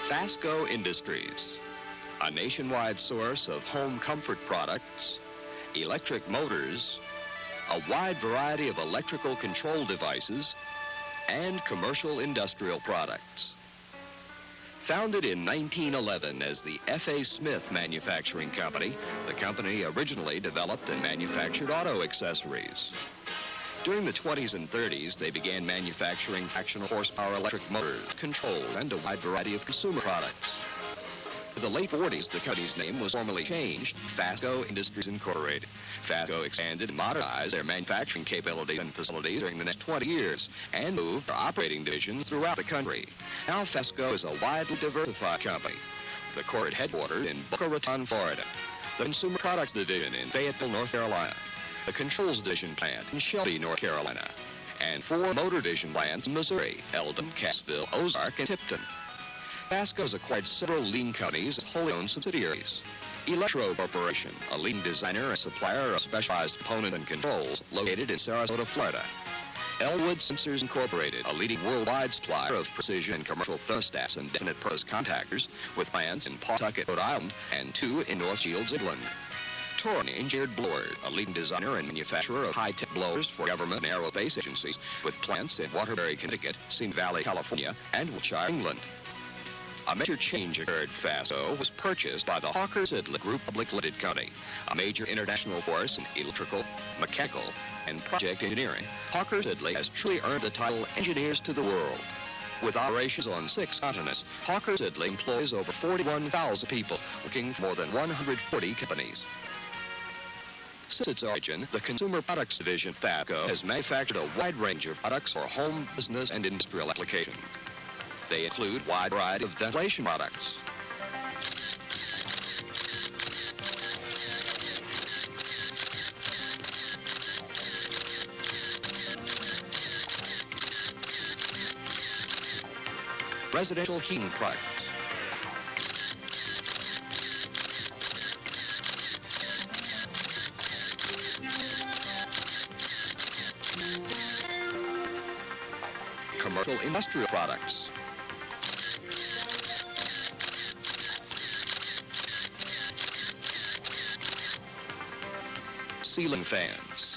FASCO Industries, a nationwide source of home comfort products, electric motors, a wide variety of electrical control devices, and commercial industrial products. Founded in 1911 as the F.A.Smith Manufacturing Company, the company originally developed and manufactured auto accessories. During the 20s and 30s, they began manufacturing fractional horsepower electric motors, controls, and a wide variety of consumer products. In the late 40s, the company's name was formally changed to FASCO Industries Incorporated. FASCO expanded and modernized their manufacturing capabilities and facilities during the next 20 years and moved their operating divisions throughout the country. Now FASCO is a widely diversified company. The corporate headquarters in Boca Raton, Florida. The Consumer Products Division in Fayetteville, North Carolina. The Controls Division plant in Shelby, North Carolina. And 4 Motor Division plants in Missouri, Eldon, Cassville, Ozark, and Tipton. FASCO has acquired several leading companies as wholly owned subsidiaries. Electro Corporation, a leading designer and supplier of specialized components and controls located in Sarasota, Florida. Elwood Sensors Incorporated, a leading worldwide supplier of precision and commercial thermostats and definite purpose contactors with plants in Pawtucket, Rhode Island, and 2 in North Shields, England. Torin Engineered Blowers, a leading designer and manufacturer of high-tech blowers for government and aerospace agencies with plants in Waterbury, Connecticut, Simi Valley, California, and Wiltshire, England. A major change occurred. FASCO was purchased by the Hawker Siddeley Group Public Limited Company, a major international force in electrical, mechanical, and project engineering. Hawker Siddeley has truly earned the title Engineers to the World. With operations on 6 continents, Hawker Siddeley employs over 41,000 people working for more than 140 companies. Since its origin, the Consumer Products Division, FASCO, has manufactured a wide range of products for home, business, and industrial application. They include a wide variety of ventilation products, residential heating products, commercial industrial products, ceiling fans,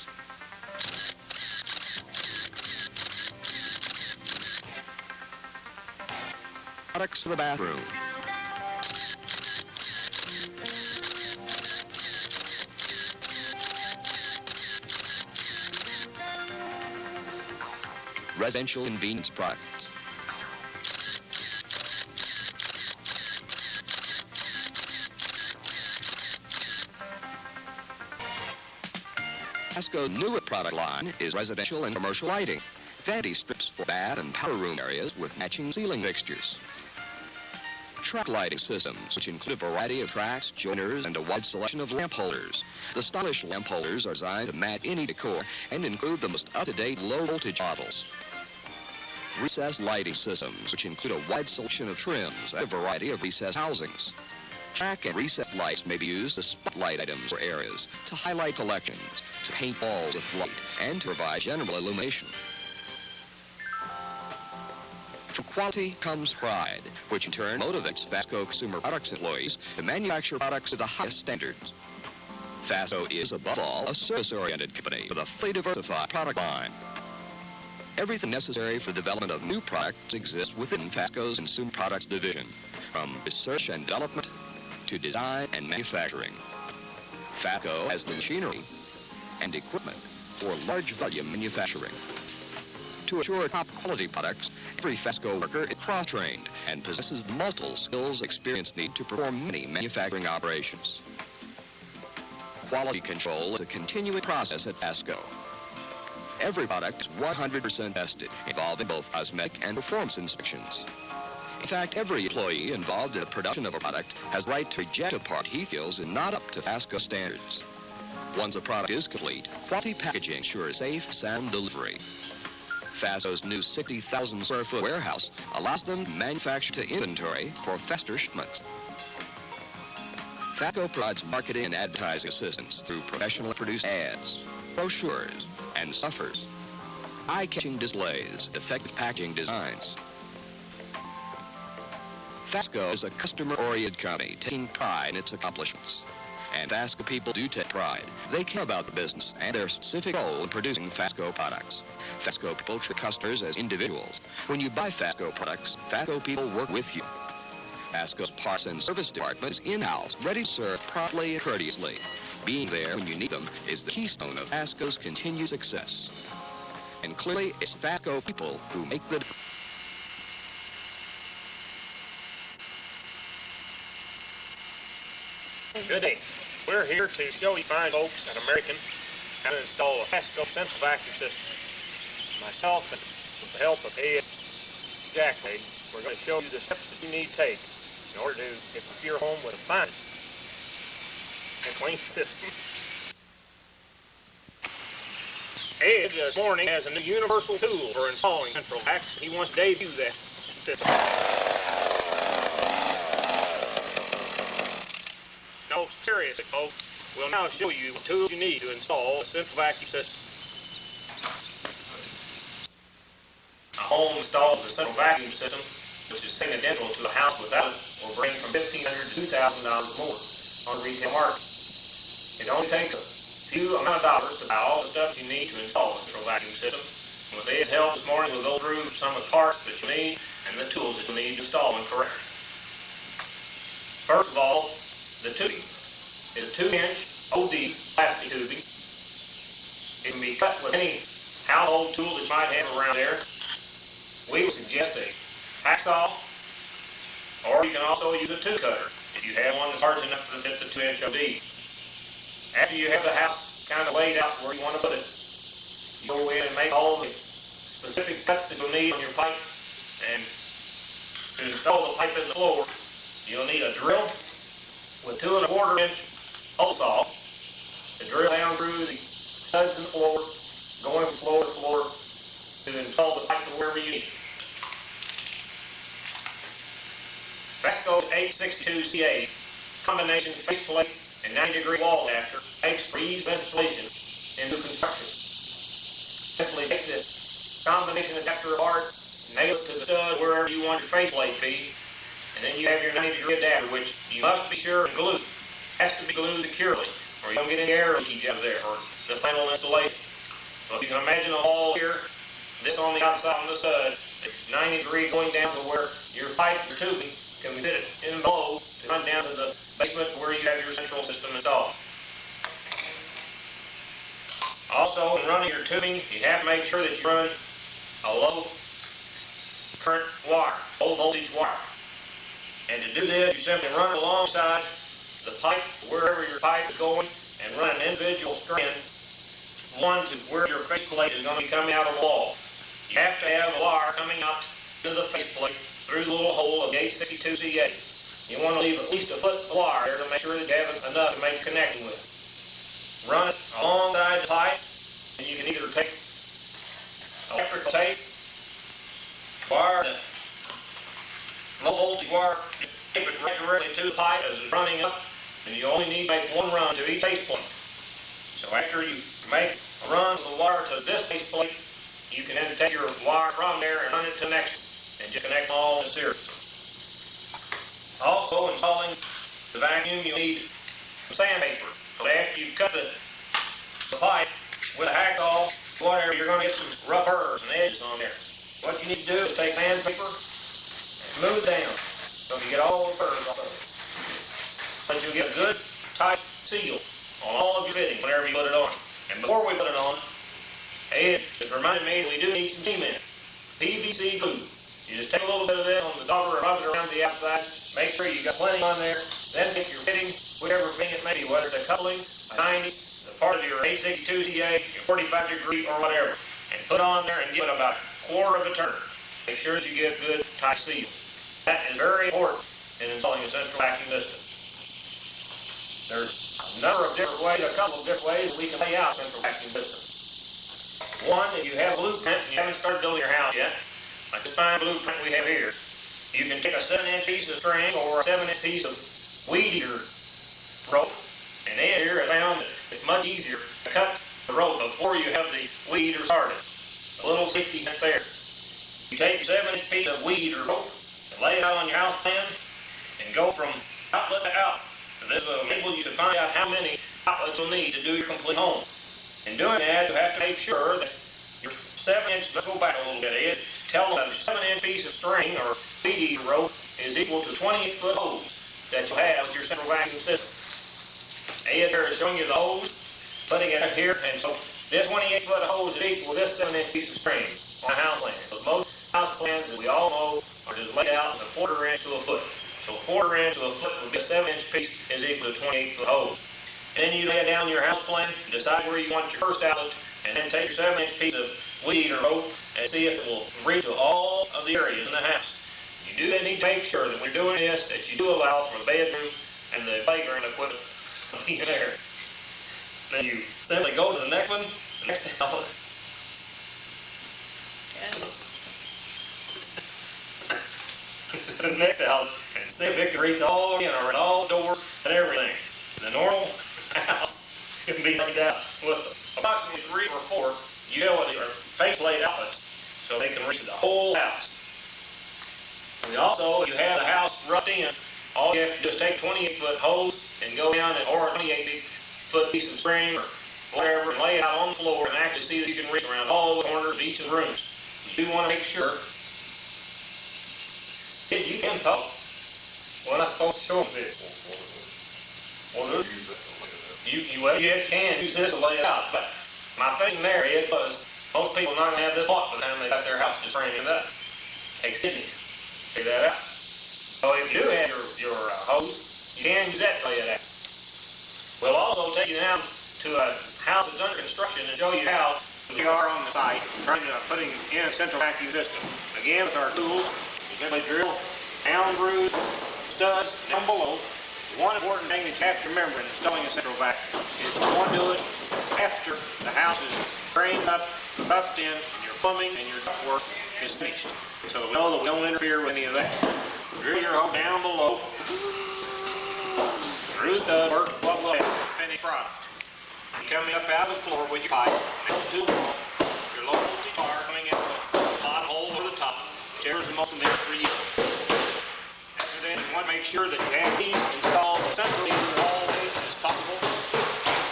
products for the bathroom, residential convenience products, FASCO's newest product line is residential and commercial lighting, vanity strips for bath and powder room areas with matching ceiling fixtures, track lighting systems, which include a variety of tracks, joiners, and a wide selection of lamp holders. The stylish lamp holders are designed to match any decor and include the most up-to-date low-voltage models. Recessed lighting systems, which include a wide selection of trims and a variety of recessed housings. Track and recessed lights may be used to spotlight items or areas, to highlight collections, to paint walls with light, and to provide general illumination. From quality comes pride, which in turn motivates FASCO Consumer Products employees to manufacture products to the highest standards. FASCO is, above all, a service-oriented company with a fully diversified product line. Everything necessary for the development of new products exists within FASCO's Consumer Products Division, from research and development to design and manufacturing. FASCO has the machinery and equipment for large volume manufacturing. To assure top quality products, every FASCO worker is cross-trained and possesses the multiple skills and experience needed to perform many manufacturing operations. Quality control is a continuing process at FASCO. Every product is 100% tested, involving both cosmetic and performance inspections. In fact, every employee involved in the production of a product has the right to reject a part he feels is not up to FASCO standards. Once a product is complete, quality packaging ensures safe, sound delivery. FASCO's new 60,000 square foot warehouse allows them to manufacture to inventory for faster shipments. FASCO provides marketing and advertising assistance through professionally produced ads, brochures, and stuffers, eye-catching displays, effective packaging designs. FASCO is a customer-oriented company taking pride in its accomplishments. And FASCO people do take pride. They care about the business and their specific role in producing FASCO products. FASCO people treat customers as individuals. When you buy FASCO products, FASCO people work with you. FASCO's parts and service department is in-house, ready to serve promptly and courteously. Being there when you need them is the keystone of FASCO's continued success. And clearly, it's FASCO people who make the difference. Good day. We're here to show you fine folks an American how to install a FASCO central vacuum system. Myself and with the help of Ed Jackley, we're going to show you the steps that you need to take in order to equip your home with a fine and clean system. Ed this morning has a new universal tool for installing central vacs. He wants to debut that system. No, seriously, folks, we'll now show you what tools you need to install a central vacuum system. A home installs a central vacuum system, which is identical to a house without it, will bring from $1,500 to $2,000 more on the retail market. It only takes a few amount of dollars to buy all the stuff you need to install a central vacuum system. And with Ed's help this morning, we'll go through some of the parts that you need and the tools that you need to install them correctly. First of all, the tubing is a 2-inch OD plastic tubing. It can be cut with any household tool that you might have around there. We would suggest a hacksaw, or you can also use a 2-cutter if you have one that's large enough to fit the 2-inch OD. After you have the house kind of laid out where you want to put it, you go in and make all the specific cuts that you'll need on your pipe. And to install the pipe in the floor, you'll need a drill with 2 1/4-inch hole saw to drill down through the studs in the floor, going from floor to floor to install the pipe to wherever you need it. FASCO 862CA combination faceplate and 90-degree wall adapter makes for ease of installation into construction. Simply take this combination adapter apart, nail it to the stud wherever you want your faceplate to be, and then you have your 90-degree adapter, which you must be sure and glue. It has to be glued securely, or you don't get any air leakage out of there, or the final installation. So if you can imagine a wall here, this on the outside of the stud, it's 90 degree going down to where your pipe, your tubing, can be fitted in below to run down to the basement where you have your central system installed. Also, in running your tubing, you have to make sure that you run a low current wire, low voltage wire. And to do this, you simply run alongside the pipe, wherever your pipe is going, and run an individual strand, one to where your faceplate is going to be coming out of the wall. You have to have a wire coming out to the faceplate through the little hole of the 862CA. You want to leave at least a foot of wire there to make sure that you have enough to make a connection with. Run it alongside the pipe, and you can either take electrical tape, wire the low voltage wire, tape it right directly to the pipe as it's running up, and you only need to make one run to each faceplate. So after you make a run with the wire to this faceplate, you can then take your wire from there and run it to the next one, and just connect them all in series. Also, installing the vacuum, you'll need sandpaper. So after you've cut the pipe with a hacksaw, whatever, you're going to get some rough curves and edges on there. What you need to do is take sandpaper, smooth down so you get all the curves off of it. But you'll get a good tight seal on all of your fitting whenever you put it on. And before we put it on, Ed just reminded me that we do need some cement, PVC glue. You just take a little bit of this on the dauber and rub it around the outside. Make sure you got plenty on there. Then take your fitting, whatever fitting it may be, whether it's a coupling, a 90, the part of your 862CA, your 45 degree or whatever, and put on there and give it about a quarter of a turn. Make sure that you get a good tight seal. That is very important in installing a central vacuum system. There's a number of different ways, a couple of different ways that we can lay out a central vacuum system. One, if you have a blueprint and you haven't started building your house yet, like this fine blueprint we have here, you can take a 7-inch piece of string or a 7-inch piece of weed eater rope, and then here I found that it's much easier to cut the rope before you have the weed eater started. A little safety net there. You take your 7-inch piece of weed eater rope and lay it out on your house plan, and go from outlet to outlet. This will enable you to find out how many outlets you'll need to do your complete home. In doing that, you have to make sure that your 7-inch, let's go back a little bit, Ed. Tell them that a 7-inch piece of string or weed eater rope is equal to 28-foot hose that you'll have with your central vacuum system. Ed here is showing you the hose, putting it here, and so this 28-foot hose is equal to this 7-inch piece of string on a house plan. So most house plans, as we all know, are just laid out with a 1/4 inch to a foot. So a 1/4 inch to a foot would be a 7-inch piece is equal to 28-foot hose. And then you lay down your house plan, decide where you want your first outlet, and then take your 7-inch piece of weed or rope and see if it will reach to all of the areas in the house. You do need to make sure that when you're doing this, that you do allow for the bedroom and the playground equipment in there. Then you simply go to the next one, the next outlet. The next outlet, and see if it can reach all in or all doors and everything. The normal house can be laid out with approximately 3 or 4 utility or faceplate outlets so they can reach the whole house. And also, if you have the house roughed in, all you have to do is take a 28-foot hose and go down or a 28-foot piece of string or whatever and lay it out on the floor and actually see that you can reach around all the corners of each of the rooms. You do want to make sure that you can talk. Well, I'm supposed to show them this. Well, you can use this to lay it out, but my thing there is most people are not going to have this lock by the time they got their house just framed up. Takes kidney. Figure that out. So if you do have your hose, you can use that to lay it out. We'll also take you down to a house that's under construction and show you how we are on the site trying to putting in a central vacuum system. Again, with our tools, you simply drill down through studs down below. One important thing that you have to remember in installing a central vacuum is you want to do it after the house is framed up, buffed in, and your plumbing and your ductwork is finished. So we know that we don't interfere with any of that. Drill your hole down below, through the stud work, what will happen? Finished product. You're coming up out of the floor with your pipe, next to the wall, your low voltage wire coming in the bottom hole over the top, whichever's the most convenient for you. After that, you want to make sure that you have these installed centrally in all ways as possible.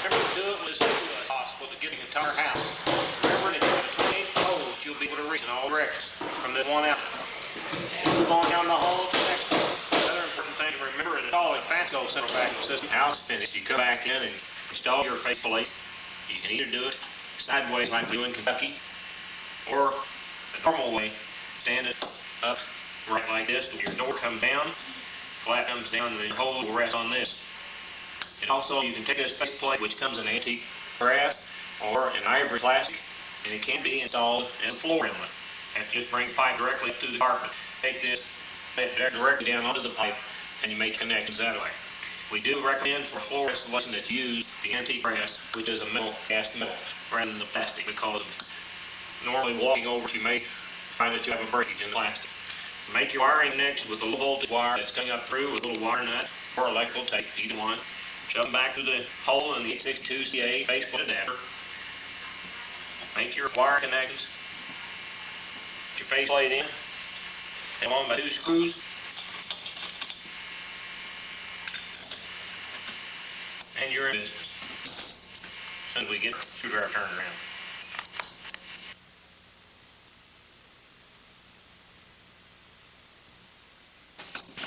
Remember to do it as simple as possible to get the entire house. Remember that you have a 28-foot hose, you'll be able to reach in all directions from this one outlet. Move on down the hall to the next one. Another important thing to remember in installing FASCO central vacuum system, house finished, you come back in and install your faceplate. You can either do it sideways like we do in Kentucky, or the normal way, stand it up right like this, your door comes down, flat comes down, and the hole will rest on this. And also, you can take this faceplate, which comes in antique brass or an ivory plastic, and it can be installed as a floor inlet. You have to just bring the pipe directly through the carpet. Take this, let it directly down onto the pipe, and you make connections that way. We do recommend for floor installation that you use the antique brass, which is a metal, cast metal, rather than the plastic, because normally walking over it, you may find that you have a breakage in the plastic. Make your wiring connections with a low voltage wire that's coming up through with a little wire nut or electrical tape, either one. Shove them back through the hole in the 862CA faceplate adapter. Make your wire connections. Put your faceplate in. Hang on by 2 screws. And you're in business. As soon as we get the screwdriver turned around.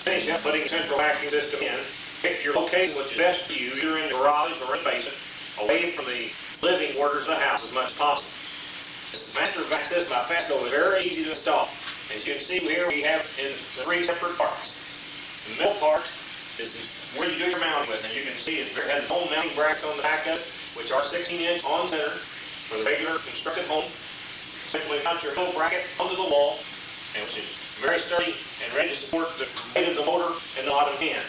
Finish up putting a central vacuum system in. Pick your location which is best for you, either in the garage or in the basement, away from the living quarters of the house as much as possible. This master vacuum system by FASCO is very easy to install. As you can see here, we have in 3 separate parts. The middle part is where you do your mounting with, and you can see it has home mounting brackets on the back of it, which are 16-inch on center for the regular constructed home. Simply mount your middle bracket onto the wall, and which is very sturdy and ready to support the weight of the motor in the bottom hand.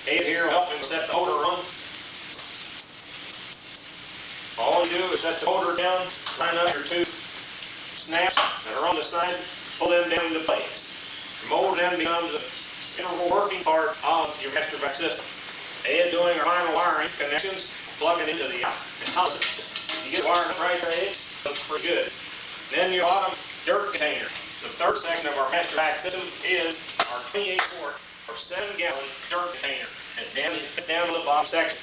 Dave here will help him set the motor on. All you do is set the motor down, line up your 2 snaps that are on the side, pull them down into place. The motor then becomes an integral working part of your master vacuum system. Ed doing our final wiring connections, plug it into the outlet. You get wired up right there, Ed, looks pretty good. Then your bottom dirt container. The third section of our master vac system is our 28-quart or 7-gallon dirt container. It's down to the bottom section.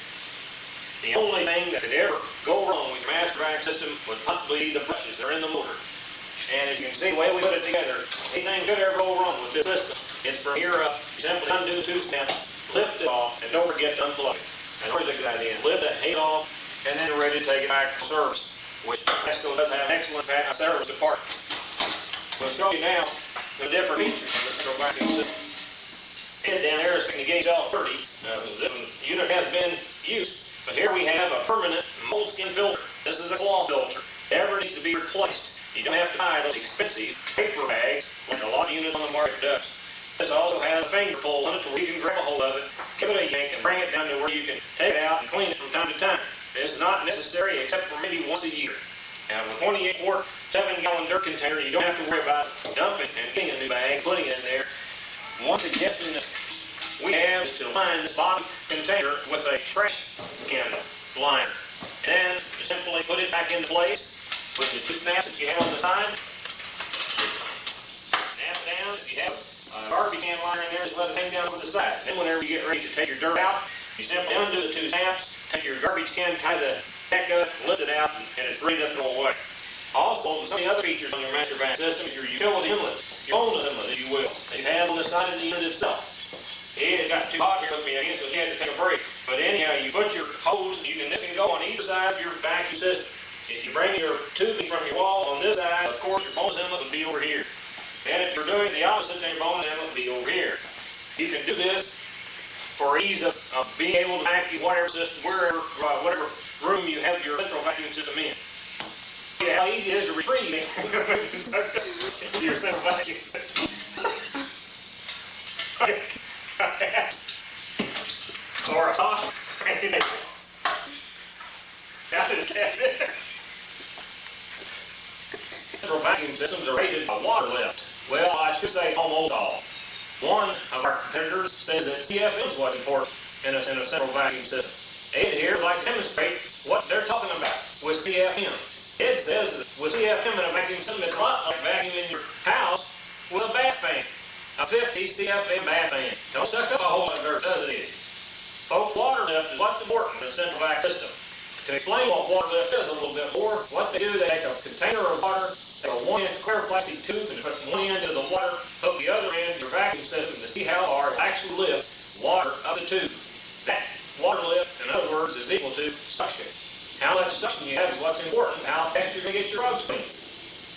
The only thing that could ever go wrong with your master vac system would possibly be the brushes that are in the motor. And as you can see, the way we put it together, anything could ever go wrong with this system. It's from here up. You simply undo the 2 snaps, lift it off, and don't forget to unplug it. And here's a good idea. Lift that head off, and then you're ready to take it back for service, which FASCO does have an excellent service department. We'll show you now the different features of this little vacuum system. Head down there is going to gauge all 30. This unit has been used, but here we have a permanent moleskin filter. This is a cloth filter. Never needs to be replaced. You don't have to buy those expensive paper bags like a lot of units on the market does. This also has a finger pull on it to where you can grab a hold of it, give it a yank, and bring it down to where you can take it out and clean it from time to time. It's not necessary except for maybe once a year. Now, with 28-quart, 7-gallon dirt container, you don't have to worry about dumping and getting a new bag, putting it in there. One suggestion that we have is to line this bottom container with a trash can liner. And then simply put it back into place with the 2 snaps that you have on the side. Snap it down. If you have a garbage can liner in there, just let it hang down over the side. Then whenever you get ready to take your dirt out, you simply undo the 2 snaps, take your garbage can, tie the neck up, lift it out, and it's ready to throw away. Also, some of the other features on your master vac system is your utility inlet, your bonus inlet, if you will, that you have on the side of the unit itself. It got too hot here with me again, so you had to take a break. But anyhow, you put your hose, this can go on either side of your vacuum system. If you bring your tubing from your wall on this side, of course, your bonus inlet would be over here. And if you're doing the opposite, then your bonus inlet would be over here. You can do this for ease of being able to vacuum whatever system, whatever room you have your central vacuum system in. Yeah, how easy it is to retrieve your central vacuum system. Or a sock, or anything else. How did it get there? Central vacuum systems are rated by water lift. Well, I should say almost all. One of our competitors says that CFM is what's important in a central vacuum system. Ed here would like to demonstrate what they're talking about with CFM. Ed says that with CFM in a vacuum system, it's a lot like vacuuming your house with a bath fan. A 50 CFM bath fan. Don't suck up a whole lot of dirt, does it? Folks, water lift is what's important in a central vac system. To explain what water lift is a little bit more, what they do, they take a container of water, take a 1-inch clear plastic tube and put one end of the water, hook the other end to your vacuum system to see how far it actually lifts water up the tube. That water lift, in other words, is equal to suction. How much suction you have is what's important, how fast you're going to get your rugs clean.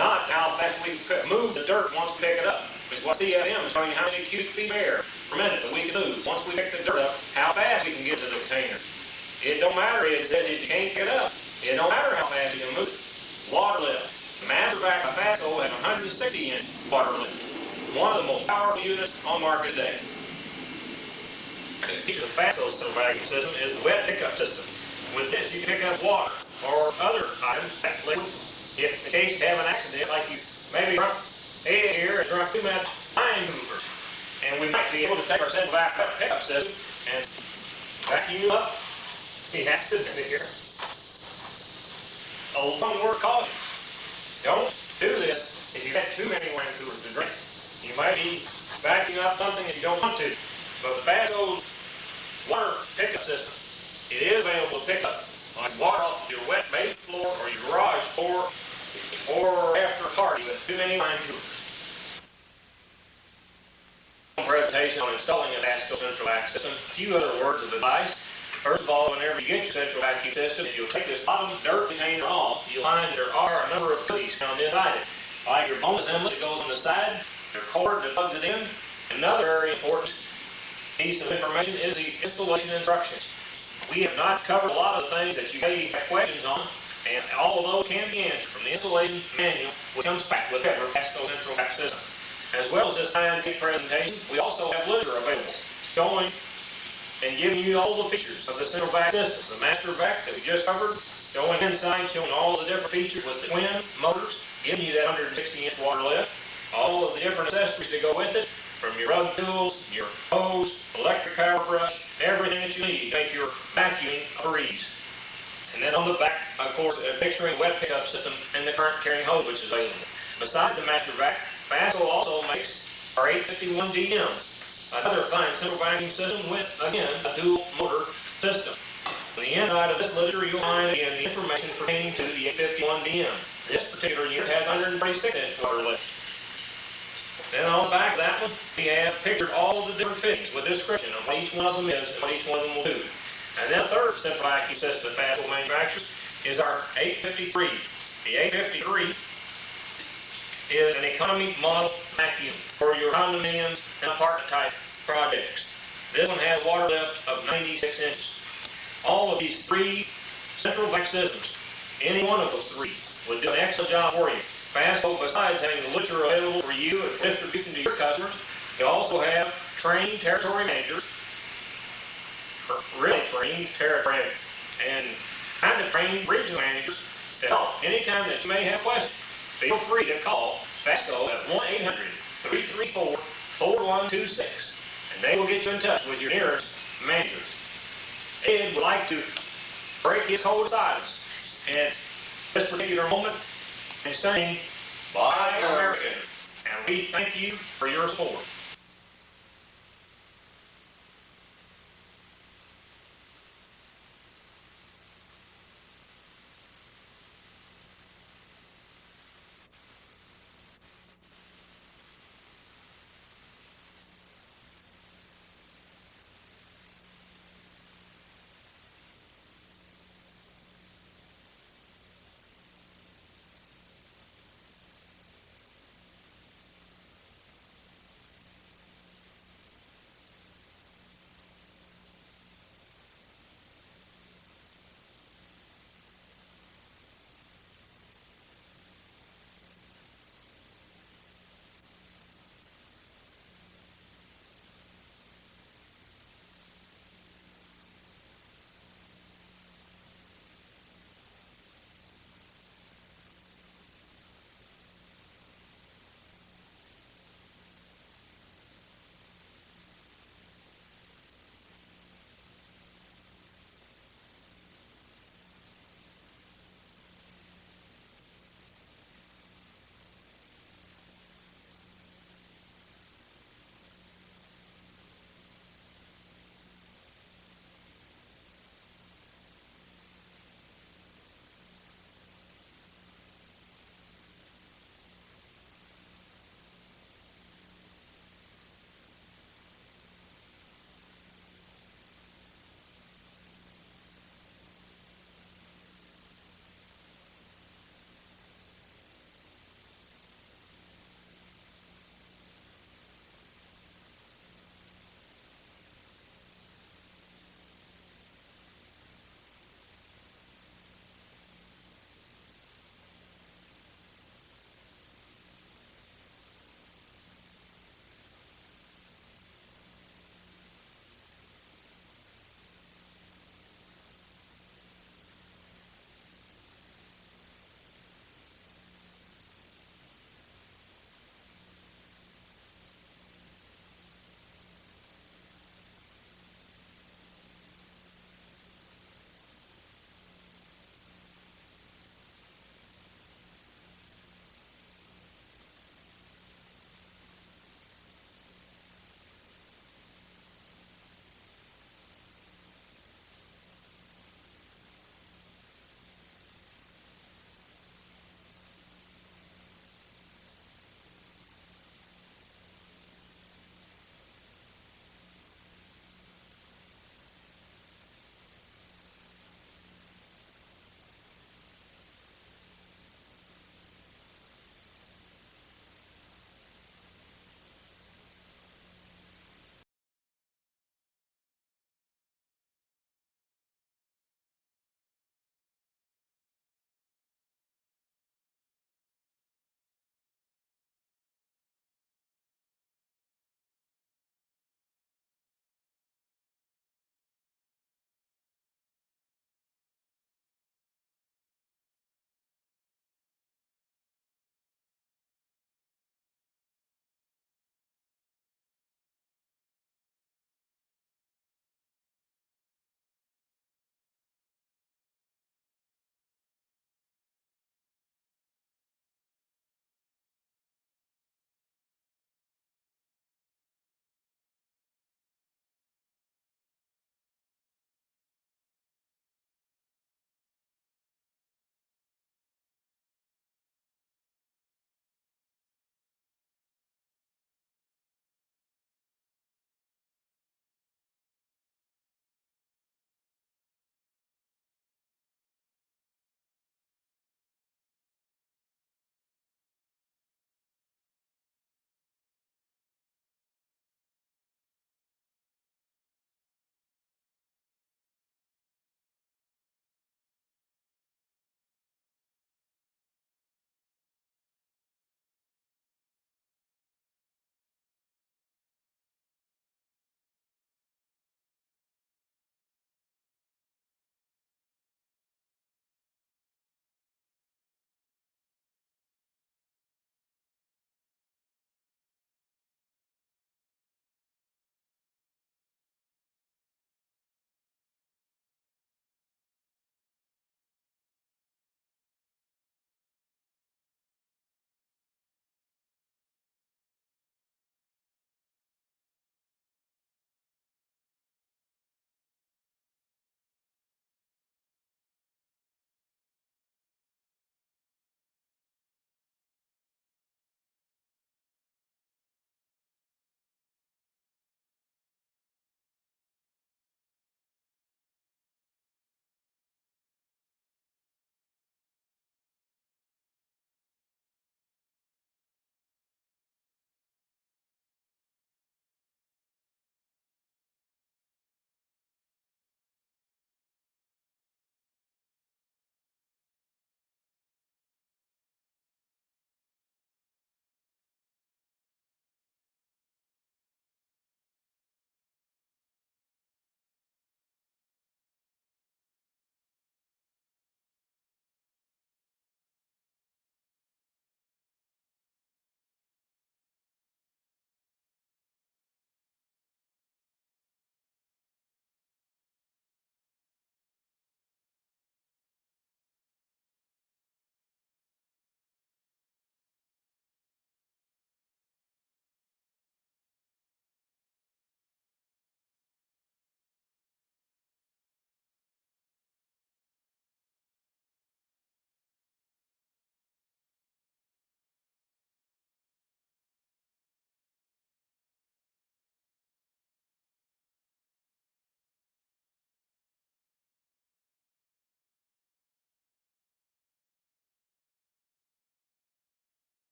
Not how fast we move the dirt once we pick it up. Because what CFM is telling you how many cubic feet of air per minute that we can move. Once we pick the dirt up, how fast we can get to the container. It don't matter, it says if you can't pick it up. It don't matter how fast you can move it. Water lift. The master vac by FASCO has 160-inch water lift. One of the most powerful units on the market today. The feature of the FASCO central vacuum system is the wet pickup system. With this, you can pick up water or other items, liquid. If in case you have an accident, like you maybe drunk Ed here and drunk too much line movers, and we might be able to take our central vac pickup system and vacuum up the accident here. A one word caution. Don't do this if you've had too many wine coolers to drink. You might be vacuuming up something that you don't want to. But the FASCO's water pickup system, it is available to pick up on water off your wet basement floor or your garage floor or after a party with too many wine coolers. Presentation on installing a FASCO central vac system. A few other words of advice. First of all, whenever you get your central vacuum system, if you'll take this bottom dirt container off, you'll find there are a number of goodies found inside it. Like your bonus inlet that goes on the side, your cord that plugs it in. Another very important piece of information is the installation instructions. We have not covered a lot of the things that you may have questions on, and all of those can be answered from the installation manual, which comes back with every FASCO central vac system. As well as this scientific presentation, we also have literature available showing and giving you all the features of the central vac system. The master vac that we just covered, showing inside, showing all the different features with the twin motors, giving you that 160-inch water lift, all of the different accessories that go with it, from your rug tools, your hose, electric power brush, everything that you need to make your vacuuming a breeze. And then on the back, of course, picturing wet pickup system and the current carrying hose which is available. Besides the master vac, FASCO also makes our 851 DM. Another fine central vacuum system with, again, a dual motor system. On the inside of this literature, you'll find, again, the information pertaining to the 851DM. This particular unit has 136-inch water lift. Then on the back of that one, we have pictured all of the different fittings with a description of what each one of them is and what each one of them will do. And then the third central vacuum system that FASCO manufactures is our 853. The 853 is an economy model vacuum for your condominium and apartment type projects. This one has water lift of 96 inches. All of these three central vacuum systems, any one of those three, would do an excellent job for you. FASCO, besides having the literature available for you and for distribution to your customers, they also have trained territory managers, really trained territory managers, and kind of trained regional managers to help anytime that you may have questions. Feel free to call FASCO at 1-800-334-4126, and they will get you in touch with your nearest managers. Ed would like to break his code of silence at this particular moment and saying, "Buy American," and we thank you for your support.